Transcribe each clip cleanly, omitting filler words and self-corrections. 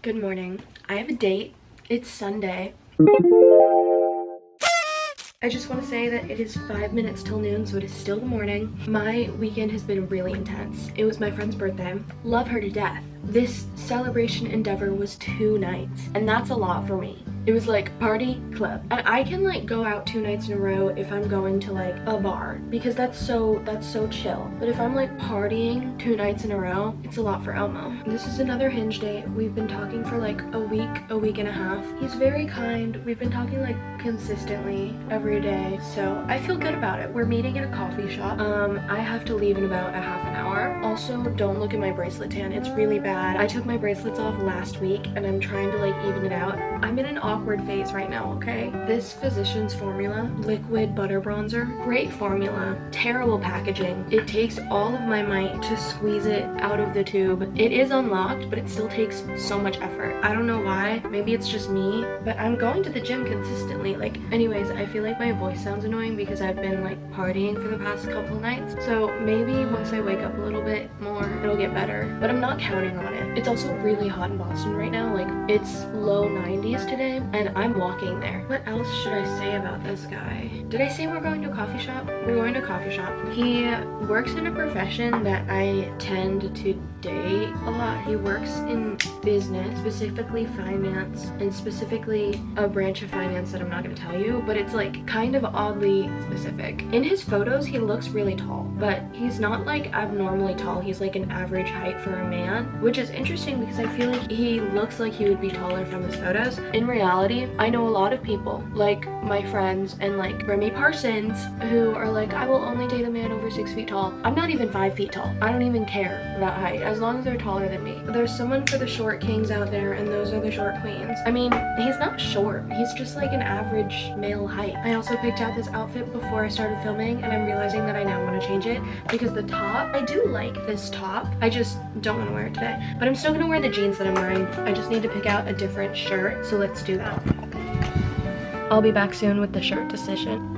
Good morning. I have a date. It's Sunday. I just want to say that it is 5 minutes till noon, so it is still the morning. My weekend has been really intense. It was my friend's birthday. Love her to death. This celebration endeavor was 2 nights, and that's a lot for me. It was like party, club. And I can like go out 2 nights in a row if I'm going to like a bar, because that's so chill. But if I'm like partying 2 nights in a row, it's a lot for Elmo. This is another Hinge date. We've been talking for like a week and a half. He's very kind. We've been talking like consistently every day, so I feel good about it. We're meeting at a coffee shop. I have to leave in about a half an hour. Also, don't look at my bracelet tan. It's really bad. I took my bracelets off last week and I'm trying to like even it out. I'm in an awkward phase right now, okay? This Physicians Formula liquid butter bronzer, great formula, terrible packaging. It takes all of my might to squeeze it out of the tube. It is unlocked, but it still takes so much effort. I don't know why. Maybe it's just me, but I'm going to the gym consistently. Like, anyways, I feel like my voice sounds annoying because I've been like partying for the past couple nights. So maybe once I wake up a little bit more, it'll get better, but I'm not counting on it. It's also really hot in Boston right now. Like, it's low 90s today, and I'm walking there. What else should I say about this guy? Did I say we're going to a coffee shop? We're going to a coffee shop. He works in a profession that I tend to date a lot. He works in business, specifically finance, and specifically a branch of finance that I'm not going to tell you, but it's like kind of oddly specific. In his photos, he looks really tall, but he's not like abnormally tall. He's like an average height for a man, which is interesting because I feel like he looks like he would be taller from his photos. In reality, I know a lot of people, like my friends and like Remy Parsons, who are like, I will only date a man over 6 feet tall. I'm not even 5 feet tall. I don't even care about height, as long as they're taller than me. There's someone for the short kings out there, and those are the short queens. I mean, he's not short. He's just like an average male height. I also picked out this outfit before I started filming, and I'm realizing that I now want to change it because the top, I do like this top. I just don't want to wear it today. But I'm still going to wear the jeans that I'm wearing. I just need to pick out a different shirt, so let's do that. I'll be back soon with the shirt decision.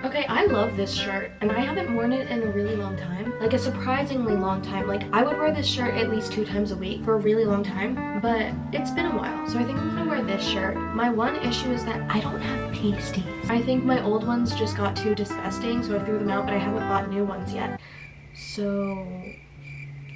Okay, I love this shirt, and I haven't worn it in a really long time. Like a surprisingly long time. Like, I would wear this shirt at least 2 times a week for a really long time, but it's been a while, so I think I'm gonna wear this shirt. My one issue is that I don't have pasties. I think my old ones just got too disgusting, so I threw them out, but I haven't bought new ones yet. So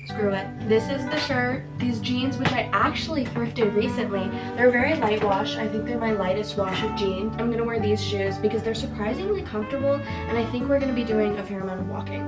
screw it. This is the shirt. These jeans, which I actually thrifted recently, they're very light wash. I think they're my lightest wash of jeans. I'm gonna wear these shoes because they're surprisingly comfortable, and I think we're gonna be doing a fair amount of walking.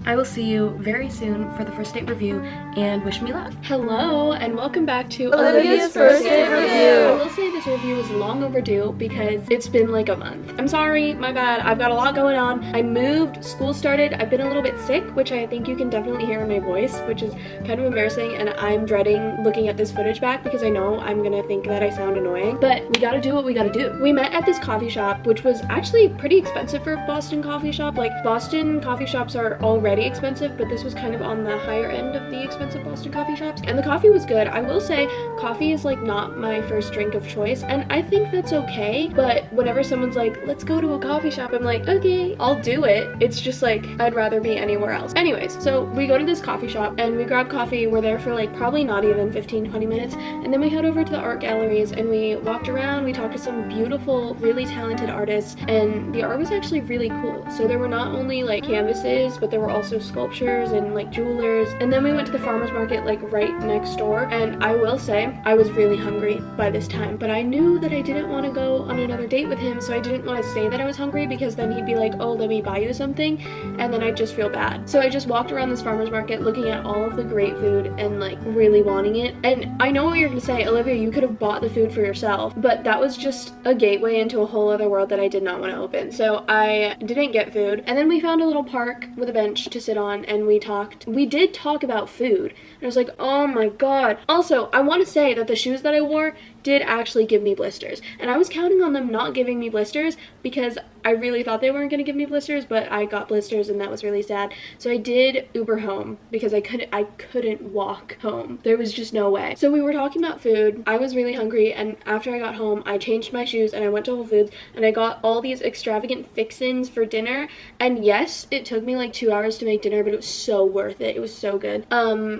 I will see you very soon for the first date review, and wish me luck. Hello, and welcome back to Olivia's first date review. I will say this review is long overdue because it's been like a month. I'm sorry, my bad. I've got a lot going on. I moved, school started, I've been a little bit sick, which I think you can definitely hear in my voice, which is kind of embarrassing, and I'm dreading looking at this footage back because I know I'm gonna think that I sound annoying, but we gotta do what we gotta do. We met at this coffee shop, which was actually pretty expensive for a Boston coffee shop. Like, Boston coffee shops are already expensive, but this was kind of on the higher end of the expensive Boston coffee shops, and the coffee was good. I will say coffee is like not my first drink of choice, and I think that's okay, but whenever someone's like, let's go to a coffee shop, I'm like, okay, I'll do it. It's just like, I'd rather be anywhere else. Anyways, so we go to this coffee shop and we grab coffee. We're there for like probably not even 15-20 minutes, and then we head over to the art galleries and we walked around. We talked to some beautiful, really talented artists, and the art was actually really cool. So there were not only like canvases, but there were also sculptures and like jewelers. And then we went to the farmer's market like right next door, and I will say I was really hungry by this time, but I knew that I didn't want to go on another date with him, so I didn't want to say that I was hungry because then he'd be like, oh, let me buy you something, and then I'd just feel bad. So I just walked around this farmer's market looking at all of the great food and like really wanting it. And I know what you're gonna say, Olivia, you could have bought the food for yourself, but that was just a gateway into a whole other world that I did not want to open. So I didn't get food, and then we found a little park with a bench to sit on, and we did talk about food, and I was like, oh my god. Also, I want to say that the shoes that I wore did actually give me blisters, and I was counting on them not giving me blisters because I really thought they weren't going to give me blisters, but I got blisters and that was really sad. So I did Uber home because I couldn't walk home. There was just no way. So we were talking about food. I was really hungry, and after I got home, I changed my shoes and I went to Whole Foods and I got all these extravagant fixins for dinner. And yes, it took me like 2 hours to make dinner, but it was so worth it. It was so good.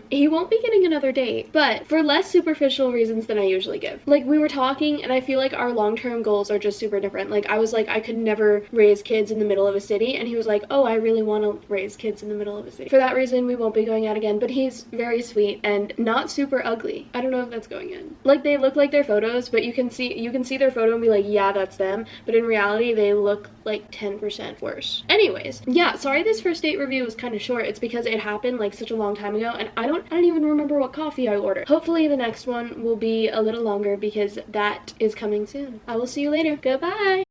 He won't be getting another date, but for less superficial reasons than I usually give. Like, we were talking and I feel like our long-term goals are just super different. Like, I was like, I could never raise kids in the middle of a city, and he was like, oh, I really want to raise kids in the middle of a city. For that reason, we won't be going out again, but he's very sweet and not super ugly. I don't know if that's going in. Like, they look like their photos, but you can see their photo and be like, yeah, that's them, but in reality they look like 10% worse. Anyways, yeah, sorry this first date review was kind of short. It's because it happened like such a long time ago, and I don't even remember what coffee I ordered. Hopefully the next one will be a little longer because that is coming soon. I will see you later. Goodbye.